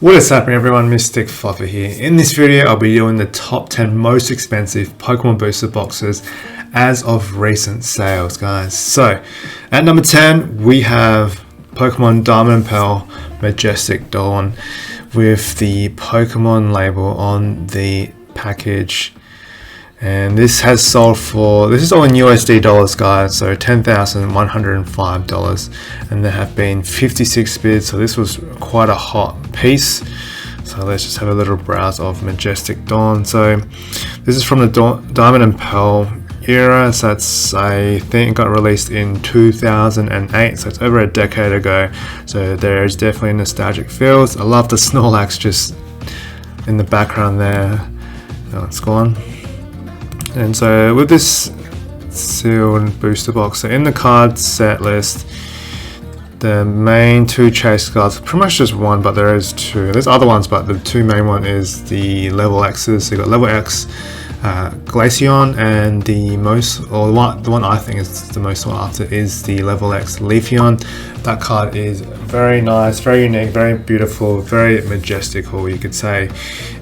What is happening everyone, Mystic Fluffer here. In this video I'll be doing the top 10 most expensive Pokemon booster boxes as of recent sales, guys. So at number 10 we have Pokemon Diamond and Pearl Majestic Dawn with the Pokemon label on the package. And this has sold for, this is all in USD dollars, guys, so $10,105, and there have been 56 bids, so this was quite a hot piece. So let's just have a little browse of Majestic Dawn. So this is from the Diamond and Pearl era, so that's, I think it got released in 2008, so it's over a decade ago, so there's definitely nostalgic feels. I love the Snorlax just in the background there. Oh, it's gone. And so with this sealed booster box, so in the card set list, the main two chase cards, pretty much just one, but there is two. There's other ones, but the two main one is the level X's. So you got level X Glaceon, and the one I think is the most sought after is the level X Leafeon. That card is very nice, very unique, very beautiful, very majestical, you could say.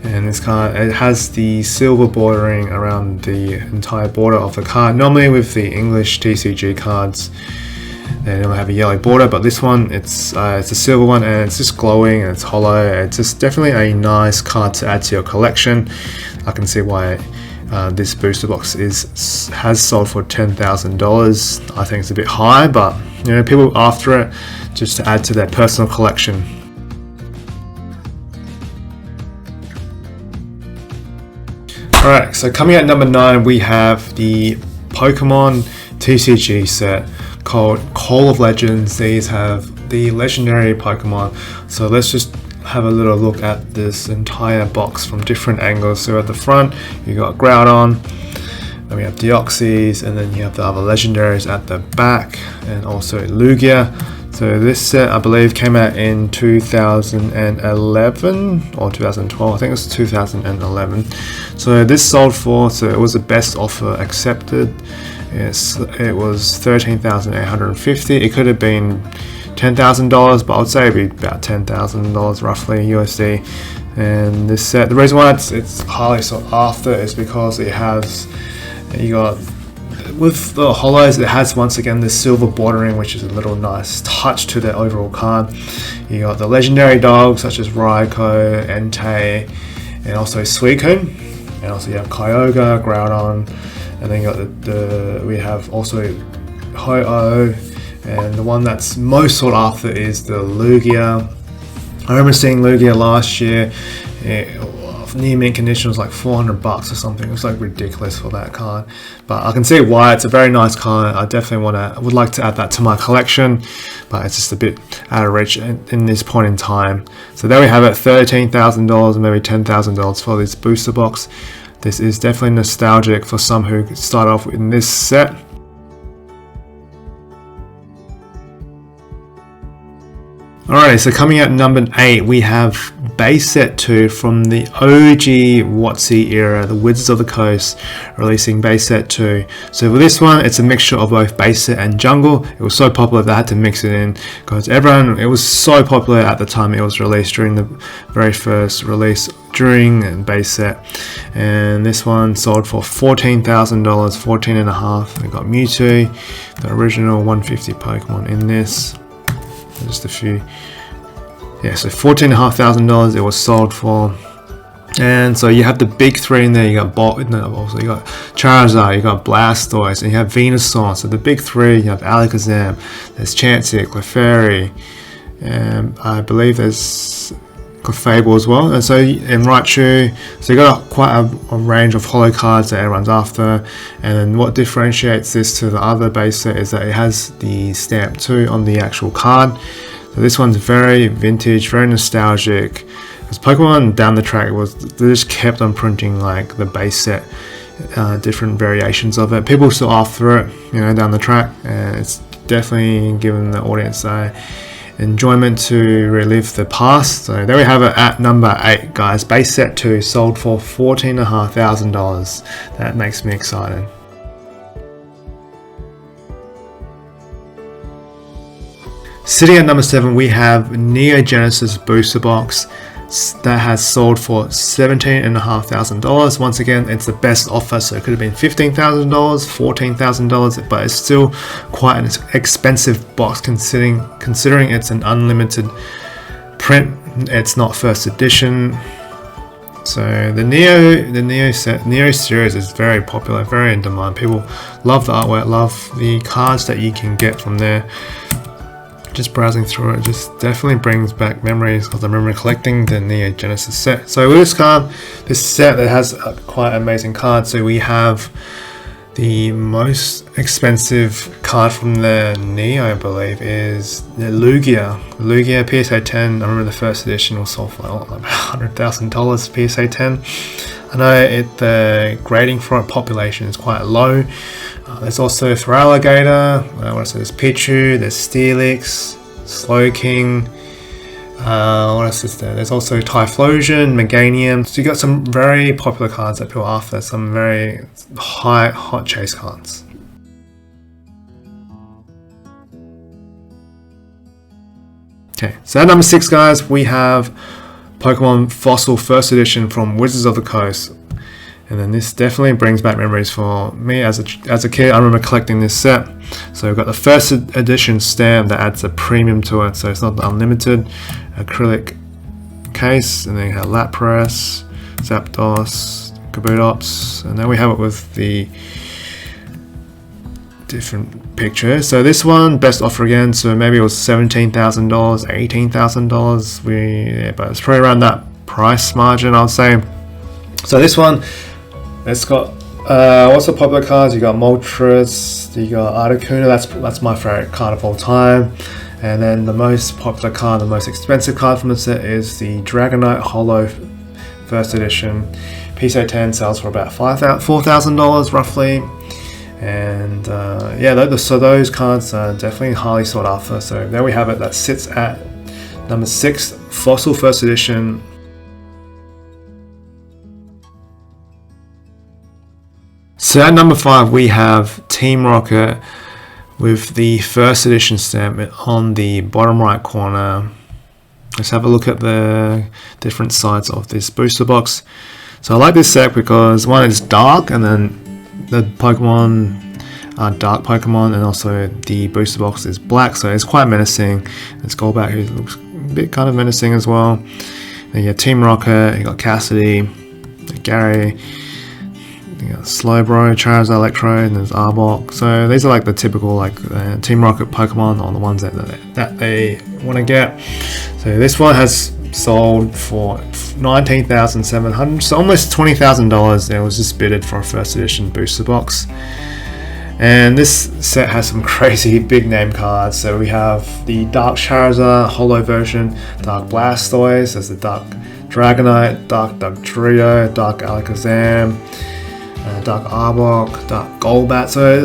And this card, it has the silver bordering around the entire border of the card. Normally with the English TCG cards, they don't have a yellow border, but this one, it's a silver one, and it's just glowing and it's hollow. It's just definitely a nice card to add to your collection. I can see why this booster box has sold for $10,000. I think it's a bit high, but you know, people are after it just to add to their personal collection. Alright, so coming at number 9 we have the Pokemon TCG set called Call of Legends. These have the legendary Pokemon, so let's just have a little look at this entire box from different angles. So at the front you got Groudon, then we have Deoxys, and then you have the other legendaries at the back, and also Lugia. So this set I believe came out in 2011 or 2012, I think it was 2011. So this sold for, so it was the best offer accepted. Yes, it was $13,850. It could have been $10,000, but I would say it'd be about $10,000 roughly USD. And this set, the reason why it's highly sought after is because it has, you got, with the hollows, it has once again this silver bordering, which is a little nice touch to the overall card. You got the legendary dogs such as Raikou, Entei, and also Suicune, and also you have Kyogre, Groudon, and then you got we have also Ho-Oh. And the one that's most sought after is the Lugia. I remember seeing Lugia last year. Near mint condition was like $400 or something. It was like ridiculous for that card. But I can see why. It's a very nice card. I definitely would like to add that to my collection, but it's just a bit out of reach in this point in time. So there we have it, $13,000, maybe $10,000 for this booster box. This is definitely nostalgic for some who start off in this set. Alright, so coming out number 8 we have base set 2 from the OG WotC era, the Wizards of the Coast, releasing base set 2. So for this one, it's a mixture of both base set and jungle. It was so popular they had to mix it in because it was so popular at the time it was released, during the very first release during base set. And this one sold for $14,000, $14,500. We got Mewtwo, the original 150 Pokemon in this. Just a few, yeah, so $14,500 it was sold for. And so you have the big three in there. You got also you got Charizard, you got Blastoise, and you have Venusaur. So the big three, you have Alakazam, there's Chansey, Clefairy, and I believe there's Clefable as well, and so in Raichu. So you got quite a range of holo cards that everyone's after. And then what differentiates this to the other base set is that it has the stamp 2 on the actual card. So this one's very vintage, very nostalgic, because Pokemon down the track they just kept on printing like the base set, different variations of it. People still after it, you know, down the track, and it's definitely given the audience enjoyment to relive the past. So there we have it at number 8, guys. Base set 2 sold for $14,500. That makes me excited. Sitting at number 7, we have Neogenesis booster box that has sold for $17,500. Once again, it's the best offer, so it could have been $15,000, $14,000, but it's still quite an expensive box considering it's an unlimited print. It's not first edition. So the Neo series is very popular, very in demand. People love the artwork, love the cards that you can get from there. Just browsing through it just definitely brings back memories because I remember collecting the Neogenesis set. So with this set that has quite amazing cards. So we have the most expensive card from the Neo, I believe, is the Lugia PSA 10. I remember the first edition was sold for like $100,000 PSA 10. I know the grading for it population is quite low. There's also Feraligatr, there's Pichu, there's Steelix, Slowking, what else is there? There's also Typhlosion, Meganium. So you got some very popular cards that people are after, some very hot chase cards. Okay, so at number 6, guys, we have Pokemon Fossil First Edition from Wizards of the Coast. And then this definitely brings back memories for me as a kid. I remember collecting this set. So we've got the first edition stamp that adds a premium to it. So it's not the unlimited acrylic case. And then you have Lapras, Zapdos, Kabutops. And then we have it with the different pictures. So this one, best offer again. So maybe it was $17,000, $18,000. But it's probably around that price margin, I'll say. So this one, it's got what's the popular cards? You got Moltres, you got Articuno. That's my favorite card of all time. And then the most popular card, the most expensive card from the set is the Dragonite Holo First Edition. PSA 10 sells for about $4,000 roughly. And so those cards are definitely highly sought after. So there we have it. That sits at number 6, Fossil First Edition. So at number 5, we have Team Rocket with the first edition stamp on the bottom right corner. Let's have a look at the different sides of this booster box. So I like this set because one is dark, and then the Pokemon are dark Pokemon, and also the booster box is black, so it's quite menacing. It's Golbat, who looks a bit kind of menacing as well. Then you got Team Rocket, you got Cassidy, Gary, you got Slowbro, Charizard, Electrode, and there's Arbok. So these are like the typical Team Rocket Pokemon, or the ones that they want to get. So this one has sold for $19,700, so almost $20,000. It was just bidded for a first edition booster box. And this set has some crazy big name cards. So we have the Dark Charizard Holo version, Dark Blastoise, there's the Dark Dragonite, Dark Dugtrio, Dark Alakazam, Dark Arbok, Dark Golbat. So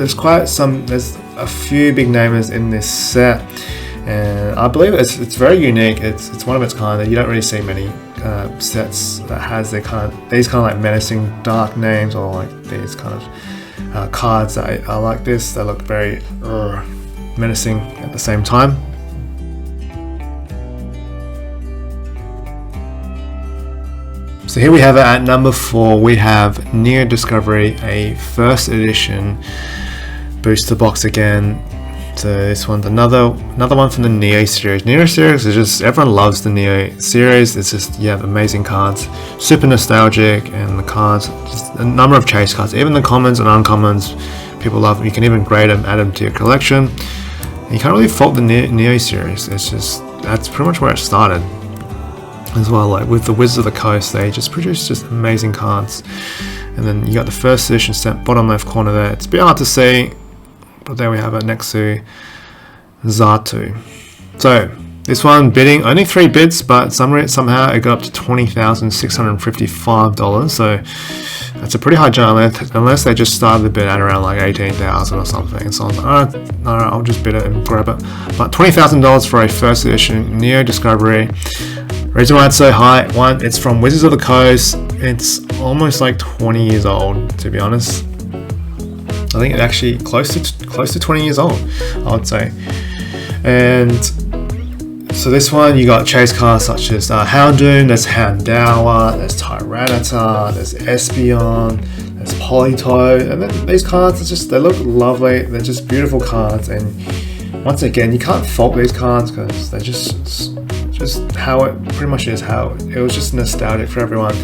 there's a few big namers in this set, and I believe it's very unique. It's one of its kind that you don't really see many sets that has these kind of like menacing dark names, or like these kind of cards that are like this. They look very menacing at the same time. So here we have it at number 4. We have Neo Discovery, a first edition booster box again. So this one's another one from the Neo series. Neo series is just, everyone loves the Neo series. It's just, you have amazing cards, super nostalgic, and the cards, just a number of chase cards, even the commons and uncommons, people love them. You can even grade them, add them to your collection. And you can't really fault the Neo series. It's just, that's pretty much where it started as well. Like with the Wizards of the Coast, they just produce just amazing cards. And then you got the first edition stamp, bottom left corner there. It's a bit hard to see, but there we have it next to Xatu. So this one bidding only 3 bids, but somehow it got up to $20,655. So that's a pretty high jump, unless they just started the bid at around like $18,000 or something. So I'm like, alright, I'll just bid it and grab it. But $20,000 for a first edition Neo Discovery. Reason why it's so high, one, it's from Wizards of the Coast. It's almost like 20 years old, to be honest. I think it's actually close to 20 years old, I would say. And So this one, you got chase cards such as Houndoom, there's Houndour, there's Tyranitar, there's Espeon, there's Politoed, and then these cards are just, they look lovely, they're just beautiful cards, and once again, you can't fault these cards because they're just how it pretty much is, how it was just nostalgic for everyone.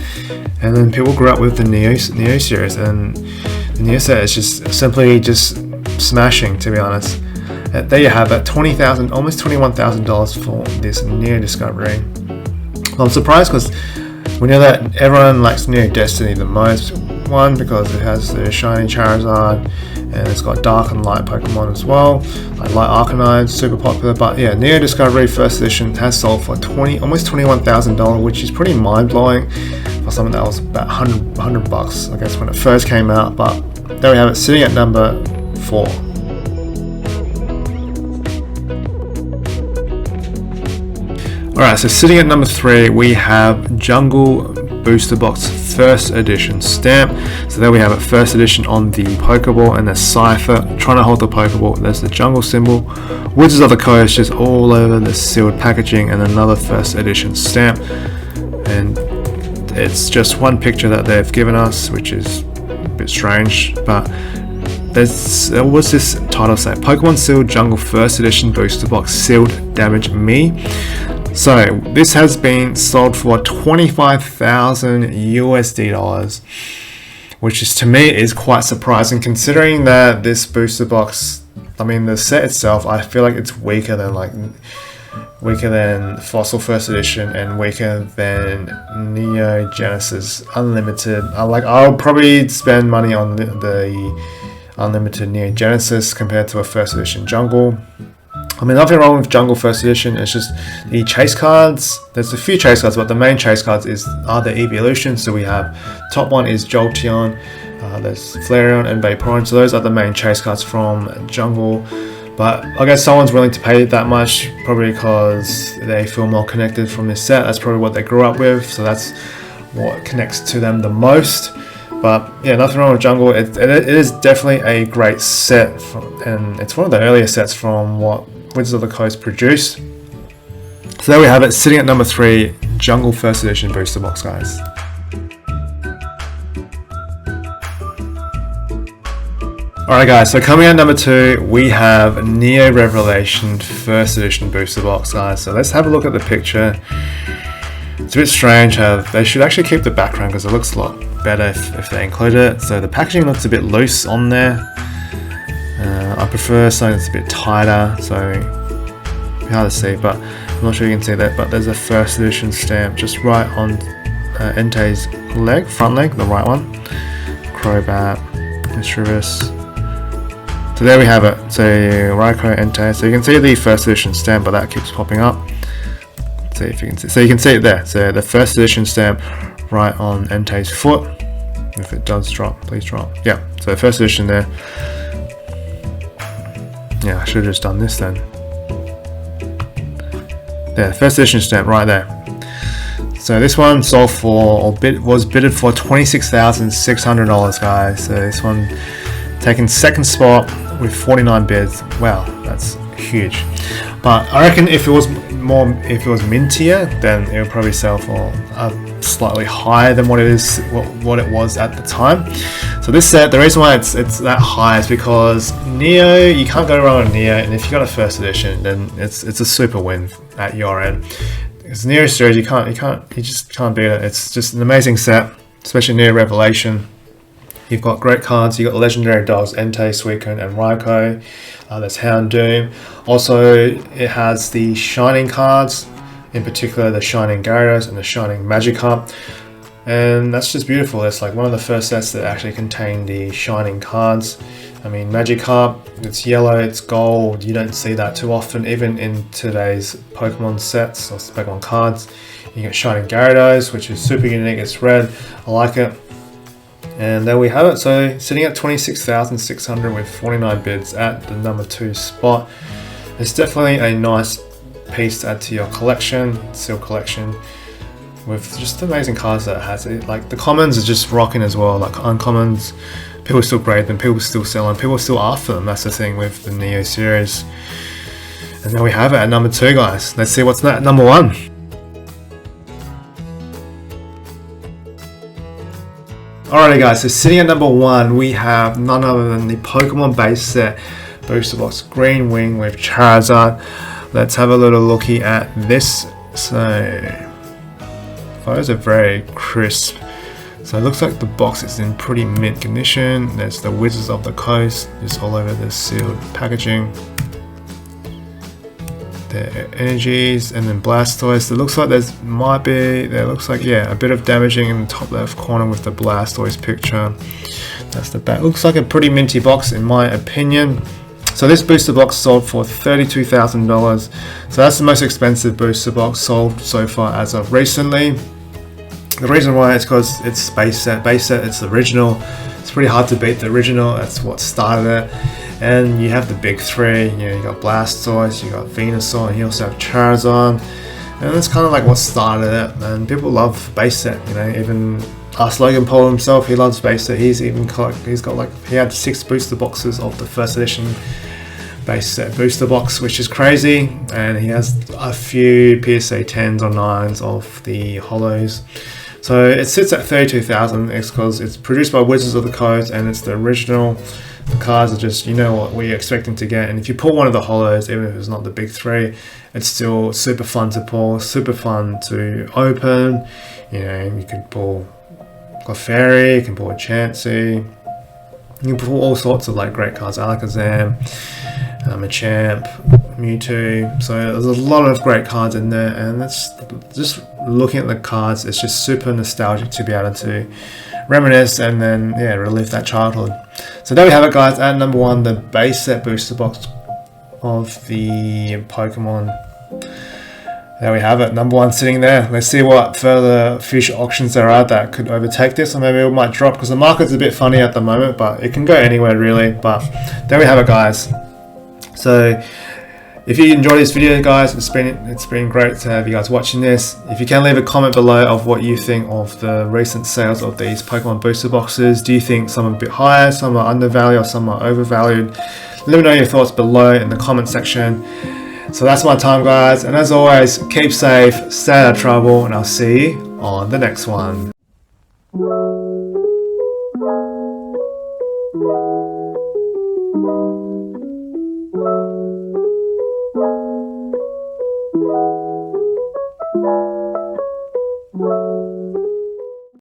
And then people grew up with the Neo series, and the Neo set is just simply just smashing, to be honest. There you have it, $20,000, almost $21,000 for this Neo Discovery. I'm surprised because we know that everyone likes Neo Destiny the most. One, because it has the shiny Charizard, and it's got dark and light Pokemon as well, like Light Arcanine, super popular. But yeah, Neo Discovery First Edition has sold for almost $21,000, which is pretty mind-blowing for something that was about 100 bucks, I guess, when it first came out. But there we have it, sitting at number 4. Alright, so sitting at number 3, we have Jungle Booster Box First Edition stamp. So there we have it, First Edition on the Pokeball, and there's Cypher trying to hold the Pokeball. There's the jungle symbol, Wizards of the Coast just all over the sealed packaging, and another First Edition stamp. And it's just one picture that they've given us, which is a bit strange, but what's this title say? Pokemon Sealed Jungle First Edition Booster Box Sealed Damage Me. So this has been sold for $25,000 USD, which is, to me, is quite surprising considering that this booster box, I mean the set itself, I feel like it's weaker than Fossil First Edition and weaker than Neogenesis Unlimited. I'll probably spend money on the Unlimited Neogenesis compared to a First Edition Jungle. I mean, nothing wrong with Jungle First Edition, it's just the chase cards. There's a few chase cards, but the main chase cards are the evolutions. So we have, top one is Jolteon, there's Flareon and Vaporeon, so those are the main chase cards from Jungle. But I guess someone's willing to pay that much, probably because they feel more connected from this set. That's probably what they grew up with, so that's what connects to them the most. But yeah, nothing wrong with Jungle. It is definitely a great set, and it's one of the earlier sets from what Wizards of the Coast produced. So there we have it, sitting at number 3, Jungle First Edition Booster Box, guys. Alright guys, so coming at number 2, we have Neo Revelation First Edition Booster Box, guys. So let's have a look at the picture. It's a bit strange how they should actually keep the background because it looks a lot better if they include it. So the packaging looks a bit loose on there. I prefer something that's a bit tighter, so hard to see, but I'm not sure you can see that, but there's a First Edition stamp just right on Entei's leg, front leg, the right one. Crobat, Mischievous. So there we have it, so Raikou, Entei, so you can see the First Edition stamp, but that keeps popping up. Let's see if you can see, so you can see it there, so the First Edition stamp right on Entei's foot. If it does drop, please drop. Yeah, so First Edition there. Yeah, I should have just done this then. There, First Edition stamp right there. So this one sold for, or was bidded for $26,600, guys. So this one taking second spot with 49 bids. Wow, that's huge. But I reckon if it was mintier, then it would probably sell for slightly higher than what it was at the time. So this set, the reason why it's that high is because Neo, you can't go wrong with Neo, and if you got a First Edition, then it's a super win at your end. It's Neo series, you just can't beat it. It's just an amazing set, especially Neo Revelation. You've got great cards. You've got legendary dogs, Entei, Suicune, and Raikou. There's Houndoom. Also, it has the Shining cards, in particular the Shining Gyarados and the Shining Magikarp. And that's just beautiful. It's like one of the first sets that actually contain the Shining cards. I mean, Magikarp, it's yellow, it's gold. You don't see that too often, even in today's Pokemon sets or Pokemon cards. You get Shining Gyarados, which is super unique. It's red. I like it. And there we have it. So sitting at $26,600 with 49 bids at the number 2 spot. It's definitely a nice piece to add to your collection, seal collection, with just amazing cards that it has. Like the commons are just rocking as well. Like uncommons, people still grade them, people still sell them, people still after them. That's the thing with the Neo series. And there we have it at number 2, guys. Let's see what's at number 1. Alrighty guys, so sitting at number 1 we have none other than the Pokemon base set booster box Green Wing with Charizard. Let's have a little looky at this. So photos are very crisp. So it looks like the box is in pretty mint condition. There's the Wizards of the Coast just all over the sealed packaging. The energies, and then Blastoise. It looks like a bit of damaging in the top left corner with the Blastoise picture. That's the back. Looks like a pretty minty box in my opinion. So this booster box sold for $32,000. So that's the most expensive booster box sold so far as of recently. The reason why is because it's base set. It's the original. It's pretty hard to beat the original. That's what started it. And you have the big 3, you got Blastoise, you got Venusaur, and you also have Charizard. And that's kind of like what started it. And people love base set, even Logan Paul himself, he loves base set. He had 6 booster boxes of the first edition base set booster box, which is crazy. And he has a few PSA 10s or 9s of the holos. So it sits at 32,000. It's because it's produced by Wizards of the Coast and it's the original. The cards are just, what we're expecting to get. And if you pull one of the holos, even if it's not the big 3, it's still super fun to pull, super fun to open. You can pull Clefairy, you can pull a Chansey. You can pull all sorts of great cards, Alakazam, Machamp, Mewtwo. So there's a lot of great cards in there, and it's just looking at the cards, it's just super nostalgic to be able to reminisce and then relive that childhood. So there we have it guys, at number 1, the base set booster box of the Pokemon. There we have it, number 1 sitting there. Let's see what further future auctions there are that could overtake this, or maybe it might drop because the market's a bit funny at the moment, but it can go anywhere really. But there we have it guys. So if you enjoyed this video guys, it's been great to have you guys watching this. If you can leave a comment below of what you think of the recent sales of these Pokemon booster boxes. Do you think some are a bit higher, some are undervalued, or some are overvalued? Let me know your thoughts below in the comment section. So that's my time guys, and as always, keep safe, stay out of trouble, and I'll see you on the next one.